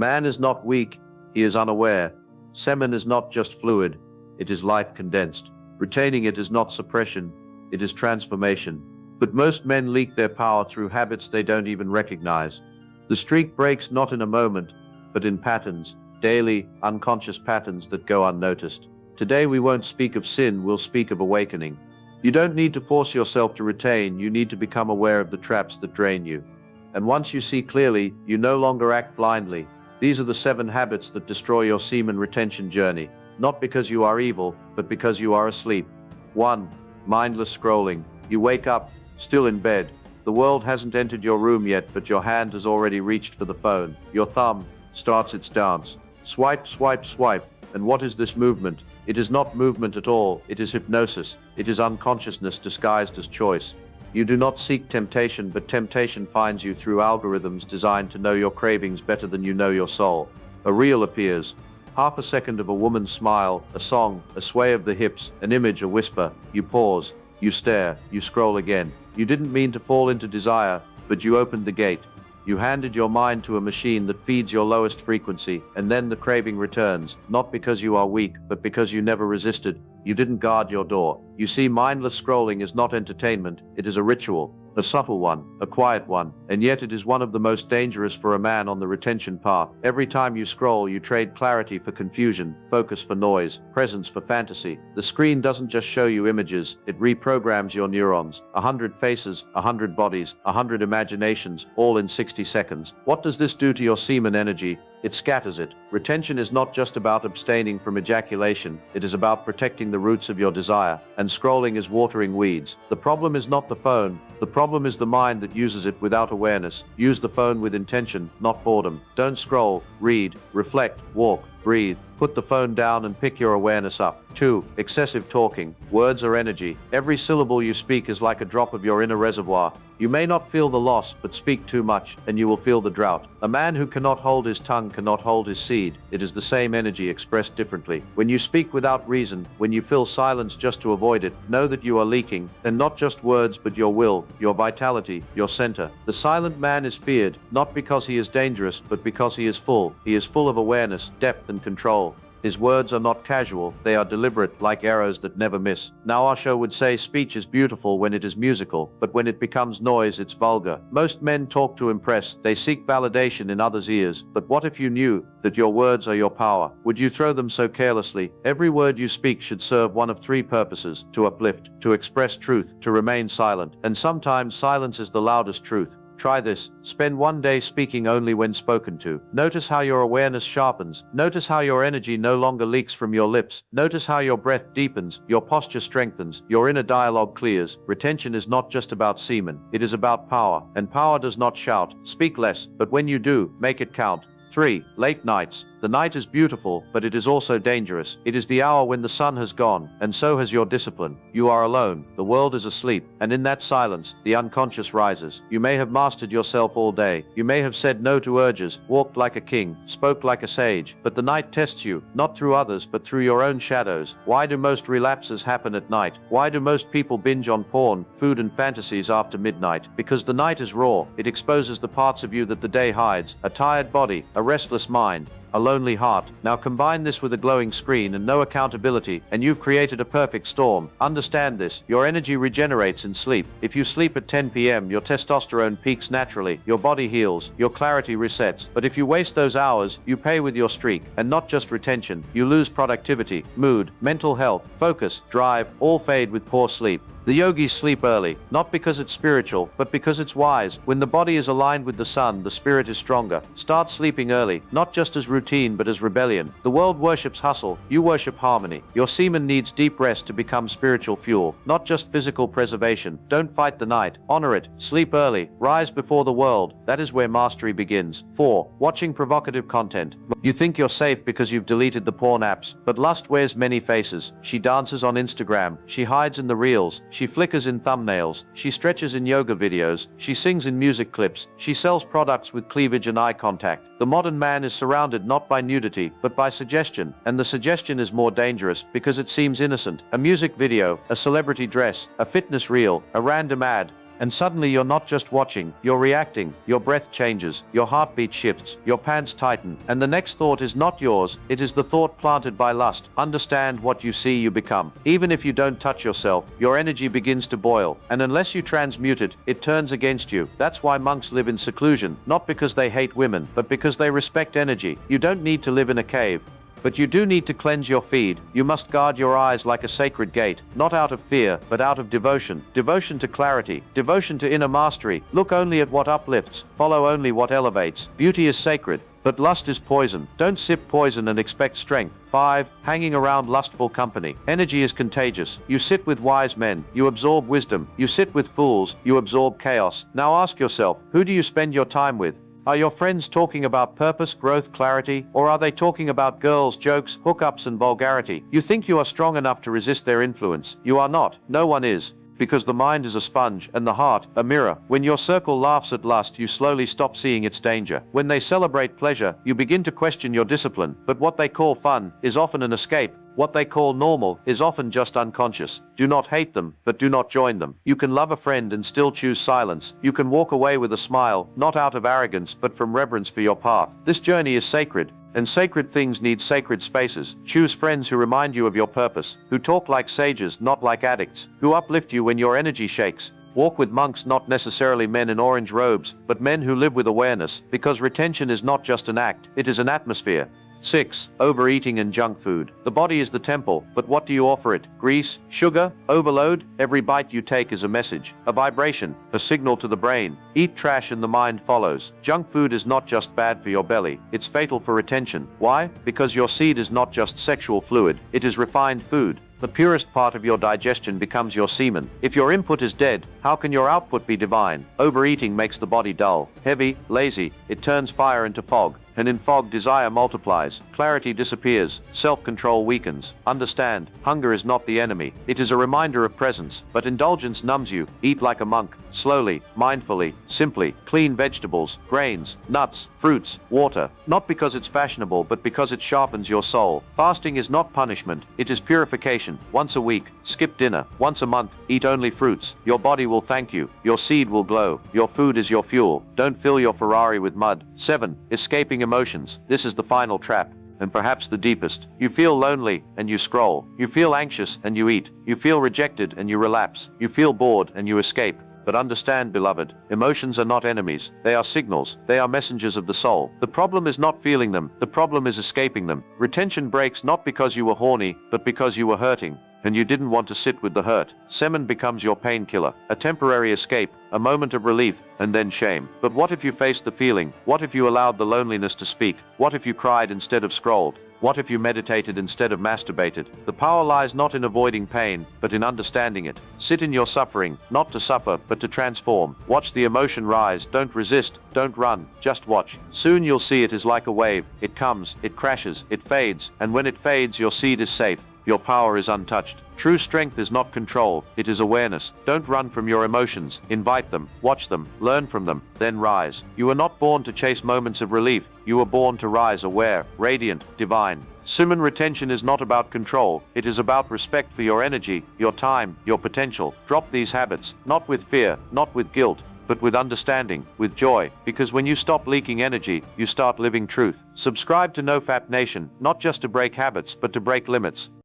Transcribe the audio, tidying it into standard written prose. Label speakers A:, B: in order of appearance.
A: Man is not weak, he is unaware. Semen is not just fluid, it is life condensed. Retaining it is not suppression, it is transformation. But most men leak their power through habits they don't even recognize. The streak breaks not in a moment, but in patterns, daily, unconscious patterns that go unnoticed. Today we won't speak of sin, we'll speak of awakening. You don't need to force yourself to retain, you need to become aware of the traps that drain you. And once you see clearly, you no longer act blindly. These are the 7 habits that destroy your semen retention journey, not because you are evil, but because you are asleep. 1. Mindless scrolling. You wake up, still in bed. The world hasn't entered your room yet, but your hand has already reached for the phone. Your thumb starts its dance. Swipe, swipe, swipe. And what is this movement? It is not movement at all, it is hypnosis. It is unconsciousness disguised as choice. You do not seek temptation, but temptation finds you through algorithms designed to know your cravings better than you know your soul. A reel appears. Half a second of a woman's smile, a song, a sway of the hips, an image, a whisper. You pause, you stare, you scroll again. You didn't mean to fall into desire, but you opened the gate. You handed your mind to a machine that feeds your lowest frequency, and then the craving returns, not because you are weak, but because you never resisted. You didn't guard your door. You see, mindless scrolling is not entertainment, it is a ritual. A subtle one, a quiet one, and yet it is one of the most dangerous for a man on the retention path. Every time you scroll, you trade clarity for confusion, focus for noise, presence for fantasy. The screen doesn't just show you images, it reprograms your neurons. 100 faces, 100 bodies, 100 imaginations, all in 60 seconds. What does this do to your semen energy? It scatters it. Retention is not just about abstaining from ejaculation, it is about protecting the roots of your desire, and scrolling is watering weeds. The problem is not the phone, the problem is the mind that uses it without awareness. Use the phone with intention, not boredom. Don't scroll, read, reflect, walk, breathe. Put the phone down and pick your awareness up. 2. Excessive talking. Words are energy. Every syllable you speak is like a drop of your inner reservoir. You may not feel the loss, but speak too much, and you will feel the drought. A man who cannot hold his tongue cannot hold his seed. It is the same energy expressed differently. When you speak without reason, when you fill silence just to avoid it, know that you are leaking, and not just words but your will, your vitality, your center. The silent man is feared, not because he is dangerous, but because he is full. He is full of awareness, depth and control. His words are not casual, they are deliberate, like arrows that never miss. Now OSHO would say speech is beautiful when it is musical, but when it becomes noise, it's vulgar. Most men talk to impress, they seek validation in others' ears, but what if you knew that your words are your power? Would you throw them so carelessly? Every word you speak should serve one of 3 purposes: to uplift, to express truth, to remain silent, and sometimes silence is the loudest truth. Try this. Spend one day speaking only when spoken to. Notice how your awareness sharpens. Notice how your energy no longer leaks from your lips. Notice how your breath deepens, your posture strengthens, your inner dialogue clears. Retention is not just about semen. It is about power. And power does not shout. Speak less, but when you do, make it count. 3. Late nights. The night is beautiful, but it is also dangerous. It is the hour when the sun has gone, and so has your discipline. You are alone, the world is asleep, and in that silence, the unconscious rises. You may have mastered yourself all day. You may have said no to urges, walked like a king, spoke like a sage, but the night tests you, not through others, but through your own shadows. Why do most relapses happen at night? Why do most people binge on porn, food and fantasies after midnight? Because the night is raw. It exposes the parts of you that the day hides: a tired body, a restless mind, a lonely heart. Now combine this with a glowing screen and no accountability, and you've created a perfect storm. Understand this, your energy regenerates in sleep. If you sleep at 10 p.m., your testosterone peaks naturally, your body heals, your clarity resets. But if you waste those hours, you pay with your streak, and not just retention. You lose productivity, mood, mental health, focus, drive, all fade with poor sleep. The yogis sleep early, not because it's spiritual, but because it's wise. When the body is aligned with the sun, the spirit is stronger. Start sleeping early, not just as routine, but as rebellion. The world worships hustle, you worship harmony. Your semen needs deep rest to become spiritual fuel, not just physical preservation. Don't fight the night, honor it. Sleep early, rise before the world. That is where mastery begins. 4. Watching provocative content. You think you're safe because you've deleted the porn apps, but lust wears many faces. She dances on Instagram, she hides in the reels, she flickers in thumbnails, she stretches in yoga videos, she sings in music clips, she sells products with cleavage and eye contact. The modern man is surrounded not by nudity, but by suggestion, and the suggestion is more dangerous because it seems innocent. A music video, a celebrity dress, a fitness reel, a random ad, And suddenly you're not just watching, you're reacting, your breath changes, your heartbeat shifts, your pants tighten, and the next thought is not yours, it is the thought planted by lust. Understand what you see you become. Even if you don't touch yourself, your energy begins to boil, and unless you transmute it, it turns against you. That's why monks live in seclusion, not because they hate women, but because they respect energy. You don't need to live in a cave. But you do need to cleanse your feed. You must guard your eyes like a sacred gate, not out of fear, but out of devotion. Devotion to clarity, devotion to inner mastery. Look only at what uplifts, follow only what elevates. Beauty is sacred, but lust is poison. Don't sip poison and expect strength. 5. Hanging around lustful company. Energy is contagious. You sit with wise men, you absorb wisdom. You sit with fools, you absorb chaos. Now ask yourself, who do you spend your time with? Are your friends talking about purpose, growth, clarity, or are they talking about girls, jokes, hookups, and vulgarity? You think you are strong enough to resist their influence. You are not. No one is. Because the mind is a sponge, and the heart, a mirror. When your circle laughs at lust, you slowly stop seeing its danger. When they celebrate pleasure, you begin to question your discipline. But what they call fun is often an escape. What they call normal is often just unconscious. Do not hate them, but do not join them. You can love a friend and still choose silence. You can walk away with a smile, not out of arrogance, but from reverence for your path. This journey is sacred, and sacred things need sacred spaces. Choose friends who remind you of your purpose, who talk like sages, not like addicts, who uplift you when your energy shakes. Walk with monks, not necessarily men in orange robes, but men who live with awareness, because retention is not just an act, it is an atmosphere. 6. Overeating and junk food. The body is the temple, but what do you offer it? Grease? Sugar? Overload? Every bite you take is a message, a vibration, a signal to the brain. Eat trash and the mind follows. Junk food is not just bad for your belly, it's fatal for retention. Why? Because your seed is not just sexual fluid, it is refined food. The purest part of your digestion becomes your semen. If your input is dead, how can your output be divine? Overeating makes the body dull, heavy, lazy. It turns fire into fog. And in fog, desire multiplies, clarity disappears, self-control weakens. Understand, hunger is not the enemy. It is a reminder of presence, but indulgence numbs you. Eat like a monk, slowly, mindfully, simply. Clean vegetables, grains, nuts, fruits, water. Not because it's fashionable, but because it sharpens your soul. Fasting is not punishment, it is purification. Once a week, skip dinner. Once a month, eat only fruits. Your body will thank you. Your seed will glow. Your food is your fuel. Don't fill your Ferrari with mud. 7. Escaping emotions. This is the final trap, and perhaps the deepest. You feel lonely, and you scroll. You feel anxious, and you eat. You feel rejected, and you relapse. You feel bored, and you escape. But understand, beloved, emotions are not enemies. They are signals. They are messengers of the soul. The problem is not feeling them. The problem is escaping them. Retention breaks not because you were horny, but because you were hurting, and you didn't want to sit with the hurt. Semen becomes your painkiller, a temporary escape, a moment of relief, and then shame. But what if you faced the feeling? What if you allowed the loneliness to speak? What if you cried instead of scrolled? What if you meditated instead of masturbated? The power lies not in avoiding pain, but in understanding it. Sit in your suffering, not to suffer, but to transform. Watch the emotion rise. Don't resist, don't run, just watch. Soon you'll see it is like a wave. It comes, it crashes, it fades, and when it fades, your seed is safe. Your power is untouched. True strength is not control, it is awareness. Don't run from your emotions. Invite them, watch them, learn from them, then rise. You were not born to chase moments of relief. You were born to rise aware, radiant, divine. Semen retention is not about control. It is about respect for your energy, your time, your potential. Drop these habits, not with fear, not with guilt, but with understanding, with joy, because when you stop leaking energy, you start living truth. Subscribe to NoFap Nation, not just to break habits, but to break limits.